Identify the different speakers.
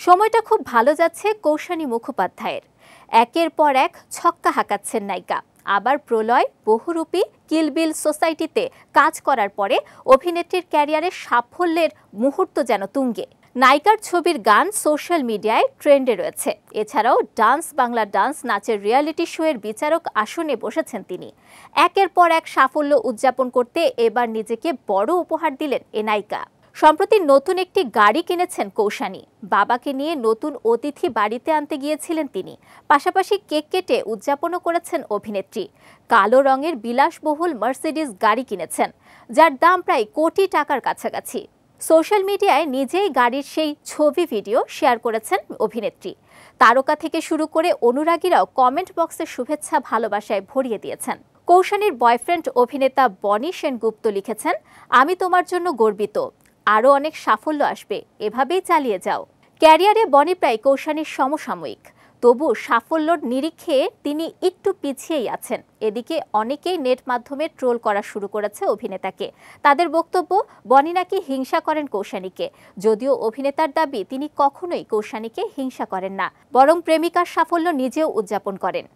Speaker 1: সময়টা খুব ভালো যাচ্ছে কৌশানী মুখোপাধ্যায়ের। একের পর এক ছক্কা হাঁকাচ্ছেন নায়িকা। আবার প্রলয়, বহুরূপী, কিলবিল সোসাইটিতে কাজ করার পরে অভিনেত্রীর ক্যারিয়ারের সাফল্যের মুহূর্ত যেন তুঙ্গে। নায়িকার ছবির গান সোশ্যাল মিডিয়ায় ট্রেন্ডে রয়েছে। এছাড়াও ডান্স বাংলা ডান্স নাচের রিয়ালিটি শো এর বিচারক আসনে বসেছেন তিনি। একের পর এক সাফল্য উদযাপন করতে এবার নিজেকে বড় উপহার দিলেন এ নায়িকা। সম্প্রতি নতুন একটি গাড়ি কিনেছেন কৌশানী। বাবাকে নিয়ে নতুন অতিথি বাড়িতে আনতে গিয়েছিলেন তিনি। পাশাপাশি কেক কেটে উদযাপনও করেছেন অভিনেত্রী। কালো রঙের বিলাসবহুল মার্সিডিজ গাড়ি কিনেছেন, যার দাম প্রায় কোটি টাকার কাছাকাছি। সোশ্যাল মিডিয়ায় নিজেই গাড়ির সেই ছবি ভিডিও শেয়ার করেছেন অভিনেত্রী। তারকা থেকে শুরু করে অনুরাগীরাও কমেন্ট বক্সে শুভেচ্ছা ভালোবাসায় ভরিয়ে দিয়েছেন। কৌশানীর বয়ফ্রেন্ড অভিনেতা বনি সেনগুপ্ত লিখেছেন, আমি তোমার জন্য গর্বিত, আরও অনেক সাফল্য আসবে, এভাবেই চালিয়ে যাও। ক্যারিয়ারে বনি প্রায় কৌশানীর সমসাময়িক, তবু সাফল্যর নিরিখে তিনি একটু পিছিয়েই আছেন। এদিকে অনেকেই নেট মাধ্যমে ট্রোল করা শুরু করেছে অভিনেতাকে। তাদের বক্তব্য, বনি নাকি হিংসা করেন কৌশানীকে। যদিও অভিনেতার দাবি তিনি কখনোই কৌশানীকে হিংসা করেন না, বরং প্রেমিকার সাফল্য নিজেও উদযাপন করেন।